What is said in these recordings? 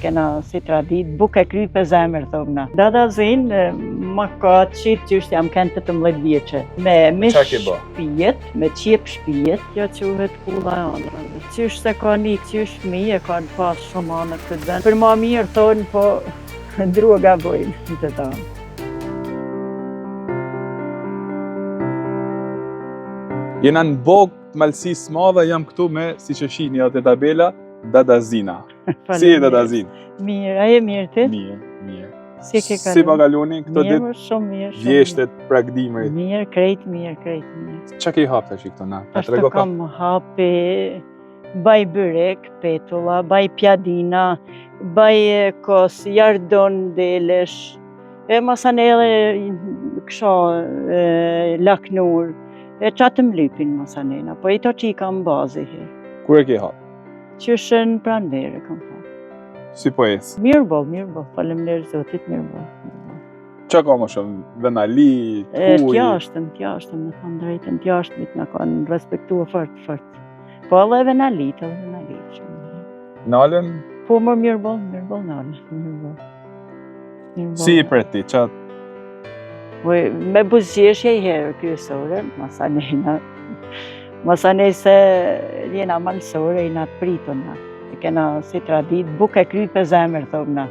kena si tradit, buk e kry për zemër, thomna. Dadazin, ma ka qitë qështë jam kënë 18 vjeqe. Me mish shpijet, me qip shpijet, jo quhet kulla andra. Qysh se ka një qysh fmi e ka në pas shumë anë këtë vend. Për ma mirë thonë, po droga bojnë të ta. Jena në bogë të malësisë madhe, jam këtu me, si që shihni atë tabela, Dadazina. Si e Dadazin? Mirë, a e mirë ti? Mirë. Si ke kalon? Si pa kaloni këto ditë? Mirë, shumë mirë. Vjeshtet, pragdimrit. Mirë, krejt mirë. Qa ke hap të shi këto na? Ashtë kam hape, baj bërek, petulla, baj pjadina, baj kos, jardon delesh, masane edhe kësha laknur, e qatë më lypin masanena, po i to që i kam bazi he. Kur e ke hap? Qëshën pranvere kam hap. Si po esë? Mirë bo, falemlerë zotit, mirë bo. Qa ka më shumë? Venali, kuj? Tjashtën, me thonë drejtën, tjashtëmit në kanë respektua fort. Po edhe venalit. Nalën? Po më mirë bo, nalën, mirë bo. Si i për ti, qatë? Me buzgjeshje i herë kryesore, masanej se jena malsore, jena të pritona. E kena si tradit, buk e kry për zemër, thomna.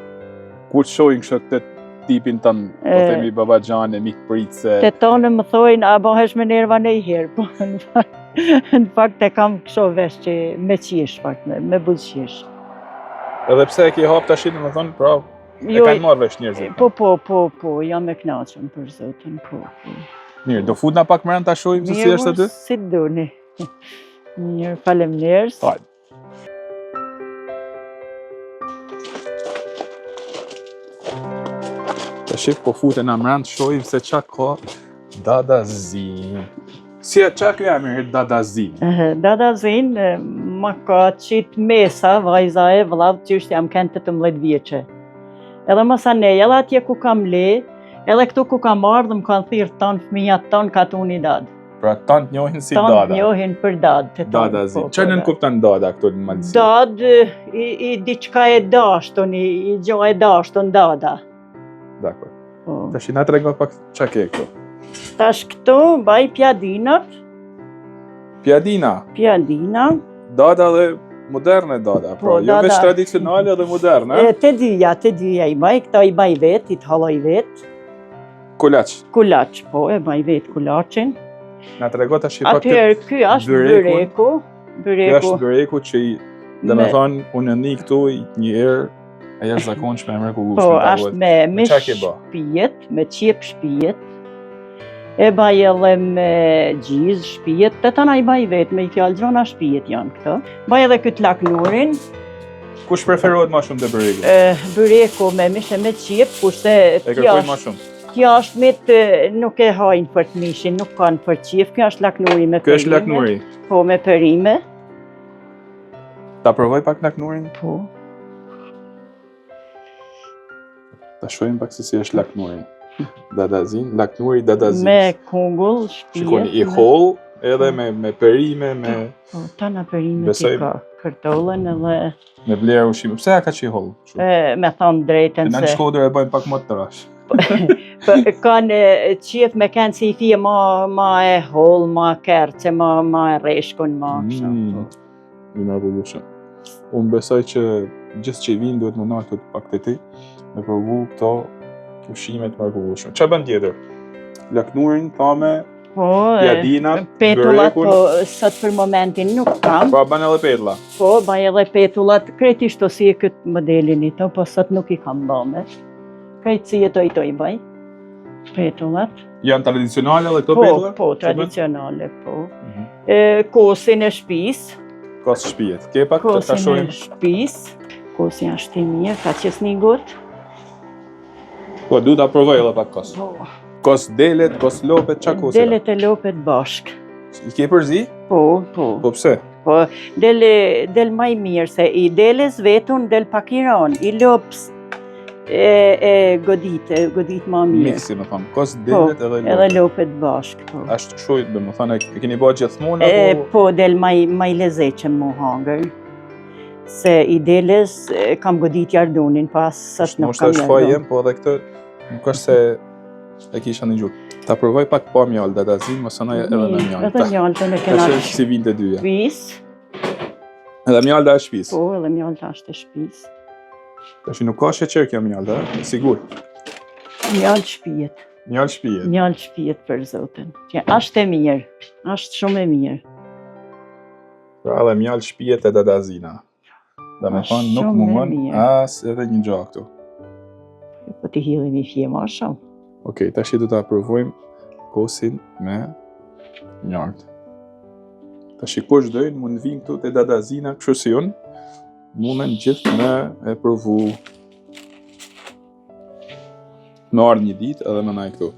Kur të shojnë kështë këtë tipin tënë, po themi babagjane, mikë pritse? Të tonë më thojnë, a bëhesh me nerva në i herë, po në fakt e kam kësho vesh që me qesh, me buzgjesh. Edhe pse e ke hap të ashinë, më thonë, pra, e kanë marrë vesh njerëzit? Po, jam e knaqën për zotën, po. Mirë, do fut na pak më rënd ta shohim se si është aty? Mirë, si doni. Mirë, faleminderit. Hajde. Tash po futen na më rënd shohim se çka ka Dadazin. Si çka ky emër Dadazin? Dadazin, ma ka qit mesa, vajza e vëllaut që jam kënë 18 vjeqe. Edhe masanej, edhe atje ku kam le, edhe këtu ku kam ardhë, më kanë thirë tonë fëmijat tonë ka tunë i dadë. Pra tonë njohin si dada? Tonë njohin për dadë. Dadazin. Qa në nënkuptan dada këtu në malësi? Dadë, i diqka e dashtën, i gjo e dashtën dada. Dakor. Tash i na trego pak qa ke këtu? Tash këtu, baj pjadinat. Pjadina? Dada dhe moderne dada, pra, jo veç tradicionale dhe moderne. Te dyja i baj, këta i baj vet, i të haloj vet. Kulaç, po, e baj vet kulaçin. Na trego tash i pak atëherë, ky është bëreku. Ky është bëreku që i, dhe me thonë, unë në këtu një herë, e jashtë zakonshme e mrekullueshme. Po, është me mish shpijet, me qip shpijet. E baj edhe me gjiz shpijet, të tëna i baj vetë, me i fjallë gjona shpijet janë këto. Baj edhe këtë laknurin. Kush preferohet ma shumë dhe bëreku? Bëreku me mishe me qip, kushte kërkoj ma shumë? Kjo është mitë nuk e hajnë për të mishin, nuk kanë për qip, kjo është laknuri me perime. Kjo është laknuri? Po, me perime. Ta provoj pak laknurin? Po. Ta shojmë pak se si është laknuri. Dadazin, laknuri Dadazin. Me kungull, shpijet. Shikoni, i holl, edhe me perime, me... Po, tana perime që ka kërtollën edhe... Me vlerë ushqime. Pse ka që i holl? Me thonë drejten se... Në në Shkodër e bëjmë pak më të rash. Kanë qef me kënë si i fije ma e holl, ma kerce, ma e reshkun, ma kësha. Në mërgullushëm. Unë besoj që gjithë që i vinë duhet më nalë të pak të ti, me provu këto ushqimet mërgullushëm. Qa bën tjetër? Laknurin, thame, pjadinat, petullat, po sot për momentin nuk kam. Po, bën edhe petullat? Po, bën edhe petullat, kretisht si e këtë modelin i to, po sot nuk i kam bëme. Krejtë si e to i bëj, petullat. Janë tradicionale edhe këto petullat? Po, tradicionale, po. Kosin e shpis. Kos shpijet. Ke pak të të shojmë? Kosin e shpis. Kosin është i mirë, ka qës një gotë. Po, du të provoj edhe pak kos. Kos delet, kos lopet, qa kos? Delet e lopet bashk. I ke përzi? Po. Po pse? Po, del maj mirë, se i deles vetun del pak i ron, i lopës e godit ma mirë. Miksi, me thonë, kos delet edhe lopet bashk. Ashtë këshoj, dhe me thonë, e keni bëjt gjithmonë? Po, del maj lezeqen mu hangër. Se ideles kam godit jardunin pas sot nuk kam është fajem, po edhe këtë nuk është se e kisha një gjurë. Ta provoj pak pa mjallë dadazin, më sanaj edhe me mjallë. Edhe mjallë në kena si vinë të dyja. shpis. Edhe mjallë da e shpis. Po, edhe mjallë është e shpis. Tashi nuk ka sheqer kjo mjallë, sigur. Mjallë shpijet. Mjallë shpijet. Mjallë shpijet për zotin. Që është e mirë, është shumë e mirë. Pra edhe mjallë shpijet e dadazina. Dhe me thonë nuk mungon as edhe një gjak këtu. Po t'i hidhim i fje ma shumë. Okej, tashi do ta provojmë kosin me mjalt. Tashi kush dojnë mund vinë këtu te dadazina kështu si unë, mundën gjithë me e provu me ardhë një ditë edhe me naj këtu.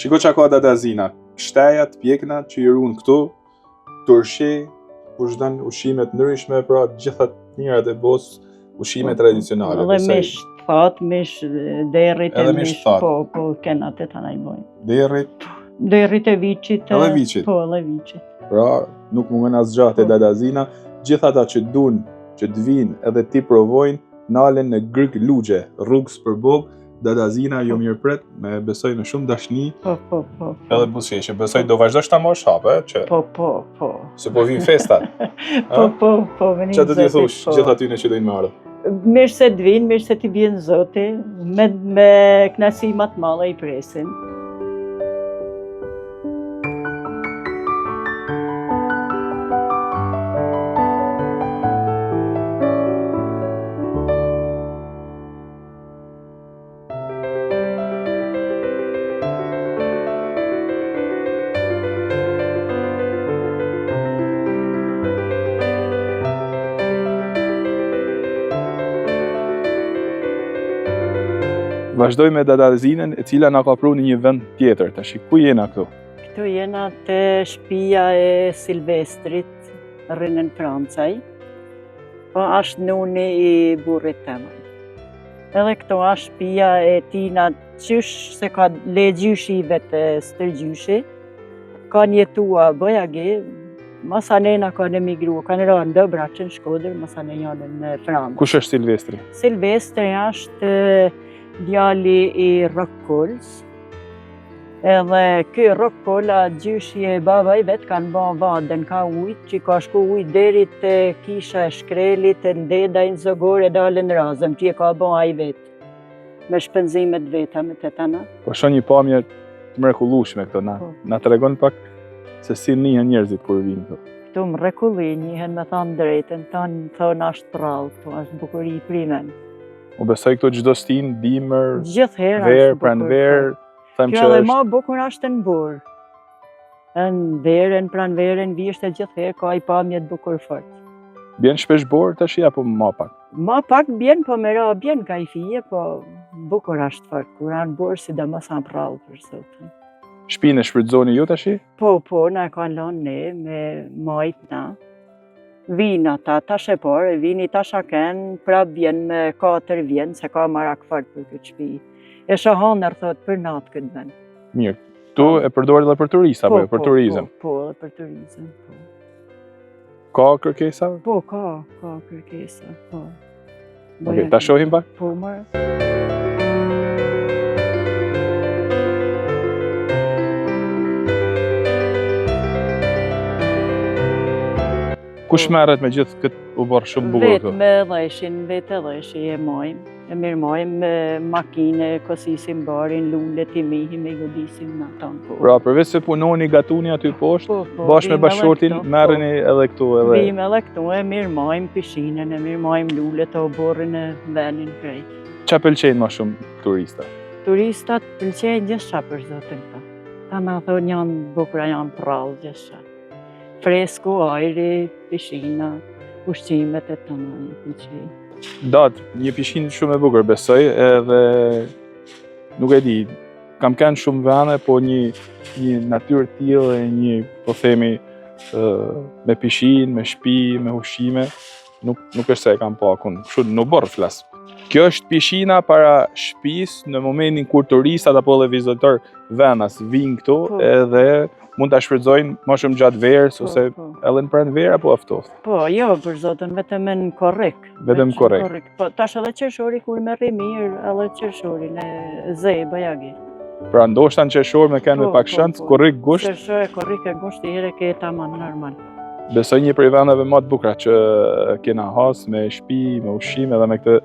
Shiko që ka dadazina, shtejat, pjekna që i runë këtu, turshi, kush dënë ushimet ndryshme, pra gjithat njërat e bos ushime tradicionale. Edhe mish thot, mish derrit e mish, po, kena të tanaj bojnë. Derrit? Derrit e viqit. Edhe viqit? Po, edhe viqit. Pra, nuk mungon as gjatë e dadazina, gjithë ata që dun, që të vinë edhe ti provojnë, nalen në Grk Lugje, rrugës për bogë, dadazina jo mirë pret, me besoj me shumë dashni. Po. Edhe busqeshje, besoj do vazhdosh ta mosh hape, që? Po. Se po vinë festat. Po, venim që do t'i thush gjithë atyne që dojnë me ardhë? Mirë se t'vinë, mirë se t'i vjenë zoti, me knasimat malla i presin. Vazhdoj me dadazinën e cila na ka pru në një vend tjetër, tash ku jena këtu? Këtu jena të shtëpia e Silvestrit, rrënën Francaj, po është nuni i burrit temaj. Edhe këto është shtëpia e tina qysh se ka le gjyshive të stërgjyshi, kanë jetua bëjagi, masanena kanë emigru, kanë rënë dëbra që në Shkodër, masane janë në Francë. Kush është Silvestri? Silvestri është djali i Rokkols, edhe ky Rokkola gjyshi e babaj vetë kanë ba vadën ka ujtë, që ka shku ujtë deri të kisha e shkrelit, të ndeda i në zogore e dalën razëm, që ka ba a i vetë, me shpenzimet veta me të tana. Po shoh një pamje të mrekullueshme këto, na tregon pak se si njihen njerëzit kur vinë këtu. Këtu mrekulli njihen me thanë drejtën, thonë është prallë, këtu është bukuri i primen. U besoj këtu çdo stin, dimër, gjithherë verë, pranverë, them që kjo edhe ma bukur është në burë. Në verën, pranverën, vishte gjithherë ka i pamjet bukur fort. Bjen shpesh borë tash apo ma pak? Ma pak bjen, po me ra bjen ka i fije, po bukur është fort. Kur anë borë, sidomos anë prallë për sotën. Shpinë e shfrytëzoni ju tash? Po, na kanë lënë ne me majt na. Vinë ata, tash e parë, vini tash a kenë, prap vjen me 4 vjen, se ka marak fort për këtë shtëpi. E shahanër thot për natë këtë vend. Mirë, tu e përdor edhe për turista, apo për turizëm? Po, për turizëm, po. Ka kërkesa? Po, ka kërkesa, po. Okej, ta shohim pak? Po, marë. Kush merret me gjithë këtë u bërë shumë bukur këtu? Vetë me dheshin, vetë dheshin e mojmë. E mirëmojmë me makine, kosisim barin, lullet i mihim e godisim në tanë. Pra, përveç se punoni, gatuni aty poshtë, bashkë me bashkëshortin, merreni edhe këtu edhe... Vim edhe këtu, e mirëmojmë pishinën, e mirëmojmë lullet o borën e venin krejt. Qa pëlqejnë ma shumë turista? Turistat pëlqejnë gjithësha për zotin ta. Ta me thonë janë bukra, janë prallë gjithësha. Fresko, ajri, pishina, ushqimet e të në pëlqejnë. Datë, një pishinë shumë e bukur besoj, edhe nuk e di, kam kënë shumë vene, po një natyrë tillë e një, po themi, me pishinë, me shtëpi, me ushqime, nuk është se e kam pa akun, kështu në borë flas. Kjo është pishina para shtëpisë në momentin kur turistat apo edhe vizitor venas vinë këtu edhe mund ta shfrytëzojnë më shumë gjatë verës ose edhe në pranverë apo aftoft. Po, jo për zotin, vetëm në korrik. Vetëm korrik. Po, tash edhe qershori kur merri mirë, edhe qershori në zej bajagi. Pra ndoshta në qershor me kanë me pak shans, korrik gusht. Qershor korrik e gushti here ke tamam normal. Besoj një prej vendeve më të bukura që kena has me shtëpi, me ushqim edhe me këtë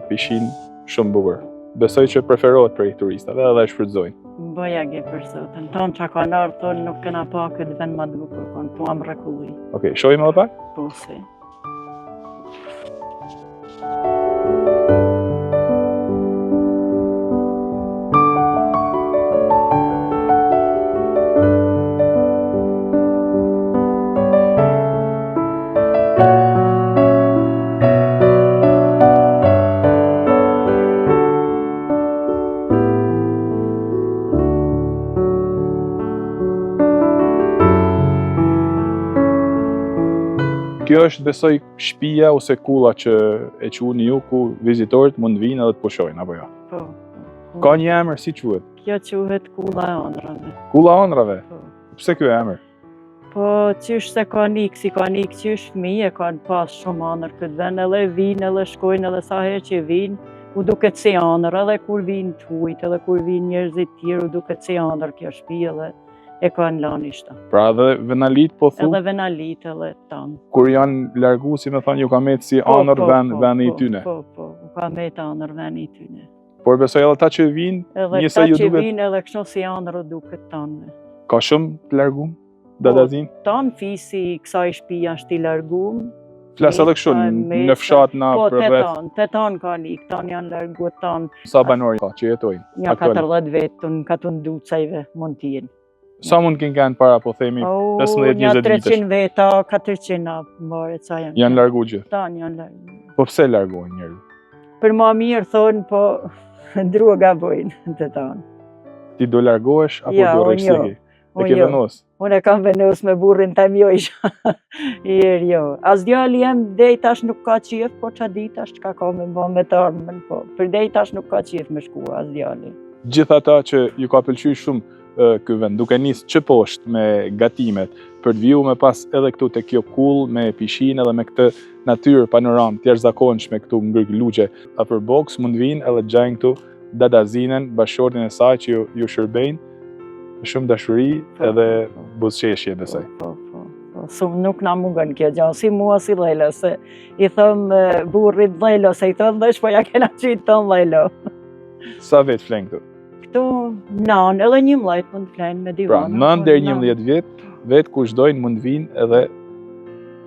pishin shumë bukur. Besoj që preferohet prej turistave edhe e shfrytëzojnë. Bajagi për zotin. Tonë që kanë ardhur tonë nuk kena pa këtë vend më të bukur, kanë po mrekulli. Okej, shohim edhe pak? Po si. Kjo është besoj shtëpia ose kulla që e quheni ju ku vizitorët mund vinë edhe të pushojnë apo jo? Po. Ka një emër si quhet? Kjo quhet kulla e ëndrave. Kulla e ëndrave? Po. Pse ky emër? Po qysh se ka nik, si ka nik qysh fëmijë kanë pas shumë ëndër këtë vend, edhe vinë edhe shkojnë edhe sa herë që vinë, u duket si ëndër, edhe kur vinë të hujt, edhe kur vinë njerëzit tjerë, u duket si ëndër kjo shtëpi edhe e kanë lanë ishta. Pra edhe venalit po thu? Edhe venalit edhe tanë. Kur janë largu, si me thënë, ju ka metë si ëndër vendi i tyne? Po, u ka metë ëndër vendi i tyne. Por besoj edhe ta që vinë, njëse ju duket... Edhe ta që vinë edhe kështu si ëndër u duket tanë. Ka shumë të largum? Dadazin? Tanë fisi kësaj shtëpia është i largum. Flas edhe kështu në fshat na për rreth. Po, teton ka nik, tanë janë largu tanë. Sa banor ka që jetojnë? Ja 40 vetë, katun ducajve mund t'jenë. Sa mund kënë kanë para, po themi 15-20 vitësh? 300 veta, 400 more, ca janë. Janë largu gjithë? Tanë janë largu. Po pse largojnë njerëz? Për ma mirë thonë, po druga bojnë të tanë. Ti do largohesh apo do rreksiki? E ke venos? Unë e kam venos me burrin tem jo isha. Jo. As djali jem dej tash nuk ka qef, po qa di tash ka me bo me të armën, po. Për dej tash nuk ka qef me shkua as djali. Gjithë ata që ju ka pëlqyer shumë ky vend, duke nisë që poshtë me gatimet, për të viju me pas edhe këtu te kjo kull, me pishinë edhe me këtë natyrë panoramë të jashtëzakonshme këtu ngërg Luqe, afër Boks mund vinë edhe gjajnë këtu Dadazinen, bashkëshortin e saj që ju shërbejnë, me shumë dashuri edhe buzëqeshje besoj. Po. Nuk na mungon kjo gjë, si mua si Lejlo, se i thëm burrit Lejlo, se i thëm dhesh, po ja kena qytë ton Lejlo. Sa vetë flen këtu? Këtu nanë, edhe 11 mund të flenë me divanë. Pra 9 deri 11 vjet, vetë kush dojnë mund vinë edhe,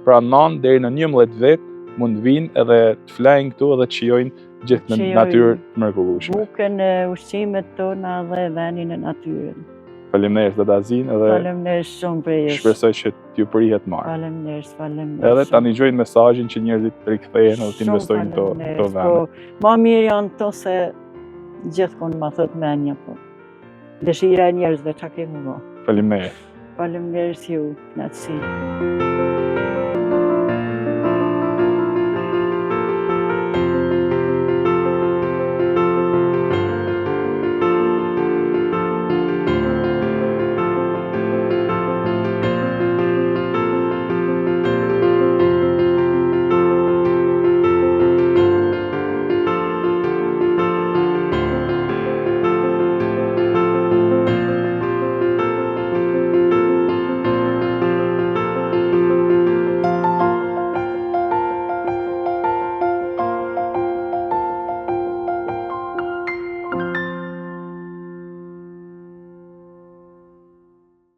pra 9 deri në 11 vet mund vinë edhe të flenë këtu edhe të shijojnë gjithë në natyrë të mrekullueshme. Bukën e ushqimet tona dhe vendin e natyrën. Faleminderit Dadazin edhe faleminderit shumë për jesh. Shpresoj që t'ju prihet marrë. Faleminderit. Edhe ta dëgjojnë mesazhin që njerëzit rikthehen edhe të investojnë këto vende. Po, më mirë janë to se gjithkohë ma thot menja, po. Dëshira e njerëzve çka kemi më. Faleminderit. Faleminderit ju, natësi.